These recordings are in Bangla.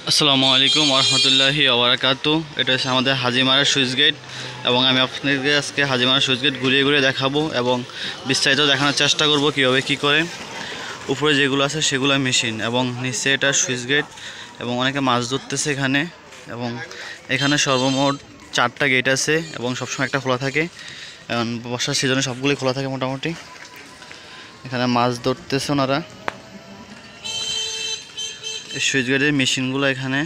আসসালামু আলাইকুম ওরহমতুল্লাহি ওবারাকাতু। এটা হচ্ছে আমাদের হাজিমারা সুইচ গেট এবং আমি আপনাদেরকে আজকে হাজিমারা সুইচ গেট ঘুরিয়ে ঘুরিয়ে দেখাবো এবং বিস্তারিত দেখানোর চেষ্টা করব কীভাবে কী করে। উপরে যেগুলো আছে সেগুলো মেশিন এবং নিচে এটা সুইচ গেট এবং অনেকে মাছ ধরতেছে এখানে। এবং এখানে সর্বমোট 4টা গেট আছে এবং সবসময় একটা খোলা থাকে। এবং বর্ষার সিজনে সবগুলোই খোলা থাকে মোটামুটি। এখানে মাছ ধরতেছে ওনারা। সুইচ গেটের মেশিনগুলো এখানে,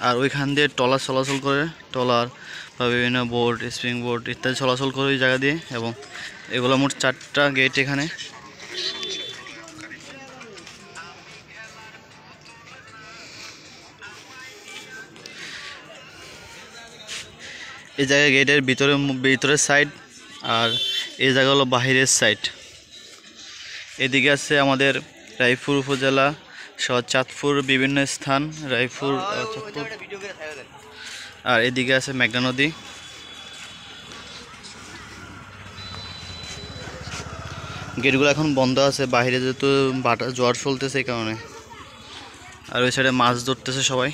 আর ওইখান দিয়ে ট্রলার চলাচল করে, ট্রলার বা বিভিন্ন বোর্ড, স্প্রিং বোর্ড ইত্যাদি চলাচল করে ওই জায়গা দিয়ে। এবং এগুলো মোট 4টা গেট এখানে। এই জায়গায় গেটের ভিতরের সাইড, আর এই জায়গা হলো বাহিরের সাইড। এদিকে আছে আমাদের রায়পুর উপজেলা সহ চাঁদপুর বিভিন্ন স্থান, রায়পুর চাঁদপুর, আর এদিকে আছে মেঘনা নদী। গেটগুলো এখন বন্ধ আছে, বাইরে যেহেতু জোয়ার চলতেছে এই কারণে। আর ওই সাইডে মাছ ধরতেছে সবাই।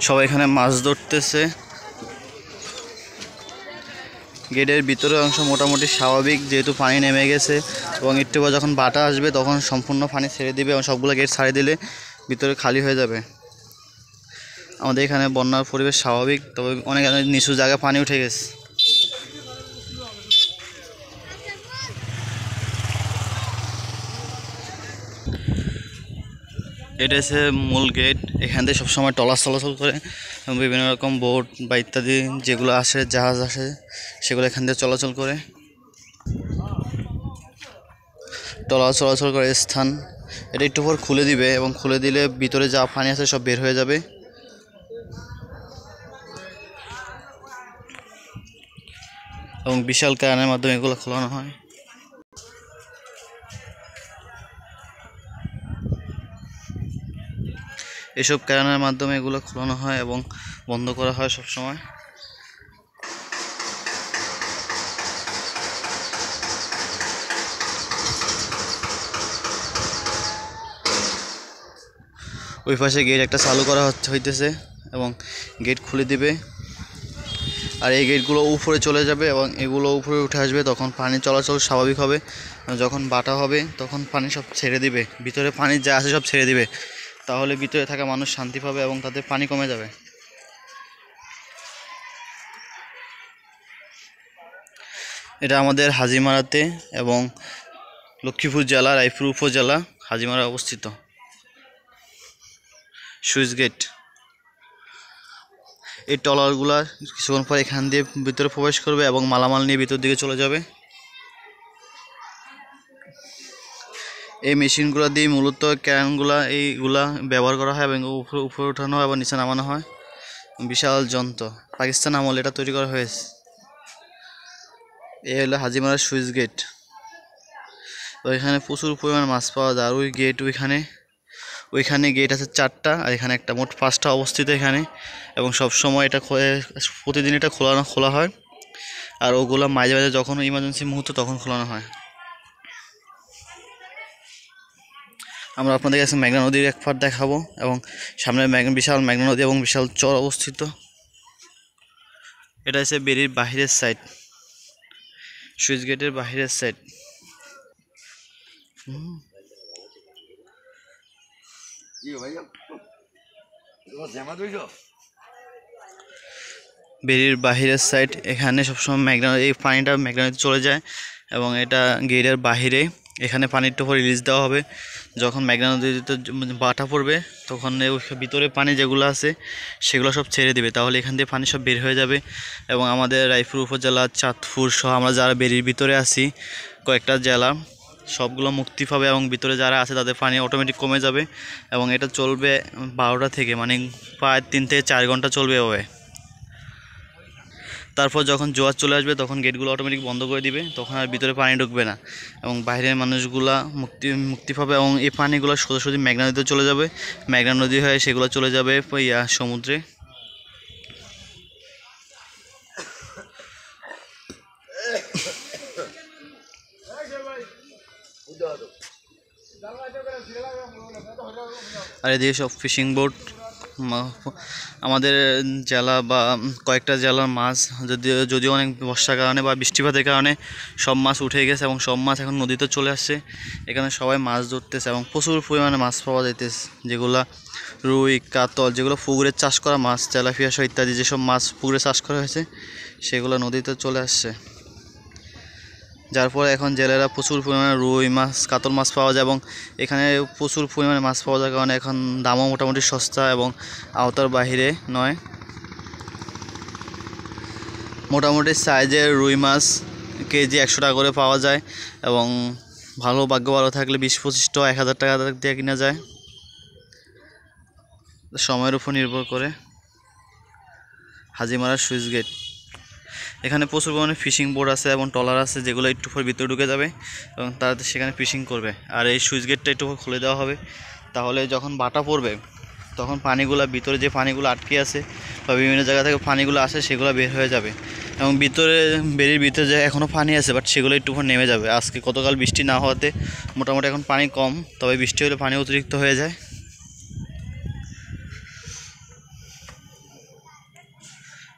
সবাই এখানে মাছ ধরতেছে। গেটের ভিতরের অংশ মোটামুটি স্বাভাবিক, যেহেতু পানি নেমে গেছে এবং একটু পর যখন বাটা আসবে তখন সম্পূর্ণ পানি ছেড়ে দিবে এবং সবগুলো গেট ছাড়িয়ে দিলে ভিতরে খালি হয়ে যাবে। আমাদের এখানে বন্যার পরিবেশ স্বাভাবিক, তবে অনেক নিচু জায়গায় পানি উঠে গেছে। এটা হচ্ছে মূল গেট। এখান থেকে সবসময় ট্রলার চলাচল করে এবং বিভিন্ন রকম বোট বা ইত্যাদি যেগুলো আসে, জাহাজ আসে, সেগুলো এখান থেকে চলাচল করে। ট্রলার চলাচল করে স্থান এটা একটু পর খুলে দিবে এবং খুলে দিলে ভিতরে যা পানি আছে সব বের হয়ে যাবে। এবং বিশাল ক্রেনের মাধ্যমে এগুলো খোলানো হয়। এসব ক্রেনের মাধ্যমে এগুলো খোলানো হয় এবং বন্ধ করা হয় সব সময়। ওই পাশে গেট একটা চালু করা হইতেছে এবং গেট খুলে দিবে। আর এই গেটগুলো উপরে চলে যাবে এবং এগুলো উপরে উঠে আসবে, তখন পানি চলাচল স্বাভাবিক হবে। যখন বাটা হবে তখন পানি সব ছেড়ে দিবে, ভিতরে পানি যা আছে সব ছেড়ে দিবে, তাহলে ভিতরে থাকা মানুষ শান্তি পাবে এবং তাদের পানি কমে যাবে। এটা আমাদের হাজিমারাতে এবং লক্ষ্মীপুর জেলা, রায়পুর উপজেলা, হাজিমারা অবস্থিত সুইচ গেট। এই ট্রলারগুলা কিছুক্ষণ পর এখান দিয়ে ভিতরে প্রবেশ করবে এবং মালামাল নিয়ে ভিতর দিকে চলে যাবে। এই মেশিনগুলো দিয়ে মূলত ক্যানগুলা এইগুলা ব্যবহার করা হয় এবং উপরে ওঠানো হয় বা নিচে নামানো হয়। বিশাল যন্ত্র, পাকিস্তান আমলে এটা তৈরি করা হয়েছে। এই হলো হাজিমারা সুইচ গেট। তো এখানে প্রচুর পরিমাণ মাছ পাওয়া যায়। আর ওই গেট ওইখানে গেট আছে 4টা, আর এখানে একটা, মোট 5টা অবস্থিত এখানে। এবং সব সময় এটা প্রতিদিন এটা খোলা হয়। আর ওগুলো মাঝে মাঝে যখন ইমার্জেন্সি মুহূর্ত তখন খোলানো হয়। আমরা আপনাদের কাছে মেঘনা নদীর এক পাড় দেখাবো এবং সামনে বিশাল মেঘনা নদী এবং বিশাল চর অবস্থিত। এটা হচ্ছে বেরির বাহিরের সাইড, সুইচ গেটের বাহিরের সাইড। বেরির বাহিরের সাইড, এখানে সবসময় মেঘনা, এই পানিটা মেঘনা নদীতে চলে যায় এবং এটা গেটের বাহিরে। এখানে পানির উপর রিলিজ দেওয়া হবে। যখন মেঘনা নদীতে বাটা পড়বে তখন ভিতরে পানি যেগুলো আছে সেগুলো সব ছেড়ে দেবে, তাহলে এখান দিয়ে পানি সব বের হয়ে যাবে। এবং আমাদের রায়পুর উপজেলা, চাঁদপুর সহ আমরা যারা বেরির ভিতরে আছি, কয়েকটা জেলা, সবগুলো মুক্তি পাবে এবং ভিতরে যারা আছে তাদের পানি অটোমেটিক কমে যাবে। এবং এটা চলবে 12টা থেকে, মানে প্রায় 3 থেকে 4 ঘন্টা চলবে এভাবে। তারপর যখন জোয়ার চলে আসবে তখন গেটগুলো অটোমেটিক বন্ধ করে দিবে, তখন আর ভিতরে পানি ঢুকবে না এবং বাইরের মানুষগুলা মুক্তি পাবে এবং এই পানিগুলো সোজাসুজি মেঘনা নদীতে চলে যাবে। মেঘনা নদী হয়ে সেগুলো চলে যাবে সমুদ্রে। আর এদিকে সব ফিশিং বোট, আমাদের জেলা বা কয়েকটা জেলার মাছ যদিও অনেক বর্ষার কারণে বা বৃষ্টিপাতের কারণে সব মাছ উঠে গেছে এবং সব মাছ এখন নদীতে চলে আসছে। এখানে সবাই মাছ ধরতেছে এবং প্রচুর পরিমাণে মাছ পাওয়া যাইতেছে, যেগুলা রুই কাতল, যেগুলো পুকুরে চাষ করা মাছ, তেলাপিয়া সহ ইত্যাদি যেসব মাছ পুকুরে চাষ করা হয়েছে সেগুলো নদীতে চলে আসছে। যার ফলে এখন জেলেরা প্রচুর পরিমাণে রুই মাছ কাতল মাছ পাওয়া যায় এবং এখানে প্রচুর পরিমাণে মাছ পাওয়া যায় কারণে এখন দামও মোটামুটি সস্তা এবং আওতার বাহিরে নয়। মোটামুটি সাইজের রুই মাছ কেজি 100 টাকা করে পাওয়া যায় এবং ভালো ভাগ্য ভালো থাকলে 20-25 1000 টাকা দিয়ে কিনা যায়, সময়ের উপর নির্ভর করে। হাজিমারা সুইচ গেট, এখানে প্রচুর পরিমাণে ফিশিং বোট আছে এবং ট্রলার আছে যেগুলো একটু পর ভিতরে ঢুকে যাবে এবং তারা সেখানে ফিশিং করবে। আর এই সুইচ গেটটা একটু খুলে দেওয়া হবে, তাহলে যখন বাটা পড়বে তখন পানিগুলো ভিতরে যে পানিগুলো আটকে আছে বা বিভিন্ন জায়গা থেকে পানিগুলো আসে সেগুলো বের হয়ে যাবে এবং বেরির ভিতরে যে এখনও পানি আছে বাট সেগুলো একটু পর নেমে যাবে। আজকে গতকাল বৃষ্টি না হওয়াতে মোটামুটি এখন পানি কম, তবে বৃষ্টি হলে পানি অতিরিক্ত হয়ে যায়।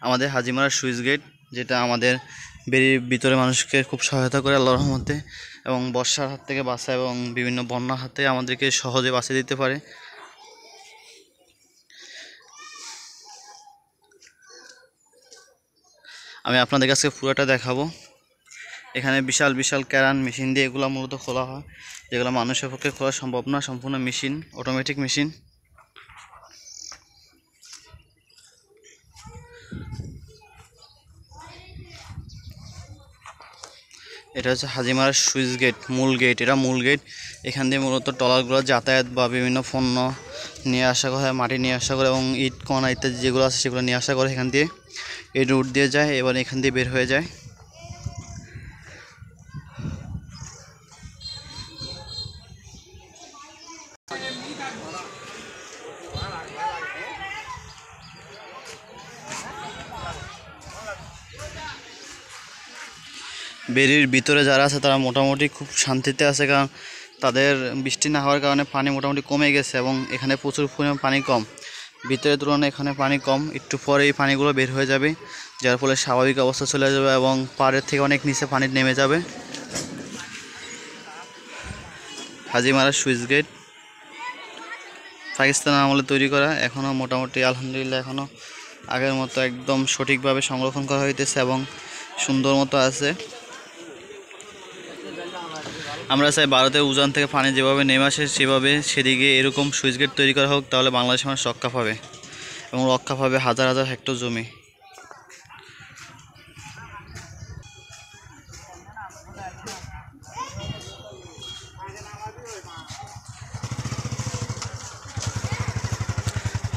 আমাদের হাজিমারা সুইচ গেট, যেটা আমাদের বেরির ভিতরে মানুষকে খুব সহায়তা করে আল্লাহর রহমতে এবং বর্ষার হাত থেকে বাঁচায় এবং বিভিন্ন বন্যার হাত থেকে আমাদেরকে সহজে বাঁচিয়ে দিতে পারে। আমি আপনাদের কাছে পুরোটা দেখাবো। এখানে বিশাল বিশাল ক্যারান মেশিন দিয়ে এগুলো মূলত খোলা হয়, যেগুলো মানুষের পক্ষে খোলা সম্ভব না, সম্পূর্ণ মেশিন, অটোমেটিক মেশিন। এটা হচ্ছে হাজিমারা সুইচ গেট, মূল গেট, এটা মূল গেট। এখান দিয়ে মূলত ট্রলারগুলো যাতায়াত বা বিভিন্ন পণ্য নিয়ে আসা করে, মাটি নিয়ে আসা করে এবং ইট কণা ইত্যাদি যেগুলো আছে সেগুলো নিয়ে আসা করে এখান দিয়ে, এই রুট দিয়ে যায়, এবার এখান দিয়ে বের হয়ে যায়। বেরির ভিতরে যারা আছে তারা মোটামুটি খুব শান্তিতে আছে, কারণ তাদের বৃষ্টি না হওয়ার কারণে পানি মোটামুটি কমে গেছে এবং এখানে প্রচুর পরিমাণ পানি কম, ভিতরের তুলনায় এখানে পানি কম। একটু পরে এই পানিগুলো বের হয়ে যাবে, যার ফলে স্বাভাবিক অবস্থা চলে যাবে এবং পাড়ের থেকে অনেক নিচে পানি নেমে যাবে। হাজিমারা সুইচ গেট পাকিস্তান আমলে তৈরি করা, এখনও মোটামুটি আলহামদুলিল্লাহ এখনও আগের মতো একদম সঠিকভাবে সংরক্ষণ করা হইতেছে এবং সুন্দর মতো আছে। আমরা চাই ভারতের উজান থেকে পানি যেভাবে নেমে আসে সেভাবে সেদিকে এরকম সুইচ গেট তৈরি করা হোক, তাহলে বাংলাদেশ মানুষ রক্ষা পাবে এবং রক্ষা পাবে হাজার হাজার হেক্টর জমি।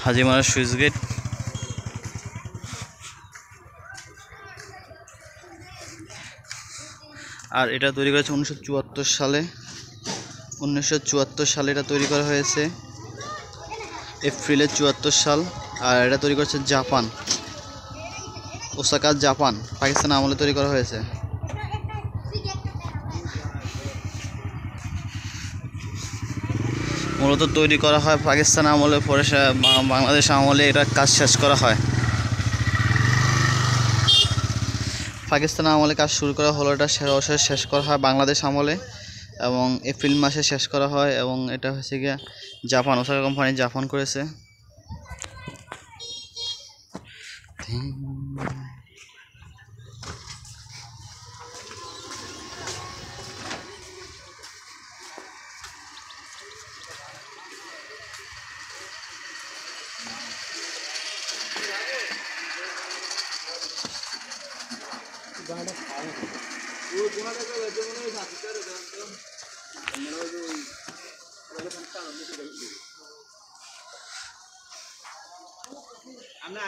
হাজিমারা সুইচ গেট, আর এটা তৈরি করেছে 1974 সালে। 1974 সালে এটা তৈরি করা হয়েছে, এপ্রিলে 74 সাল। আর এটা তৈরি করেছে জাপান, ওসাকা জাপান, পাকিস্তান আমলে তৈরি করা হয়েছে। মূলত তৈরি করা হয় পাকিস্তান আমলে, পরে বাংলাদেশ আমলে এটা কাজ শেষ করা হয়। পাকিস্তান আমলে কাজ শুরু করা হলো, এটা শেষ করা হয় বাংলাদেশ আমলে এবং এপ্রিল মাসে শেষ করা হয় এবং এটা হচ্ছে গিয়ে জাপান, ওসাকা কোম্পানি জাপান করেছে। আমরা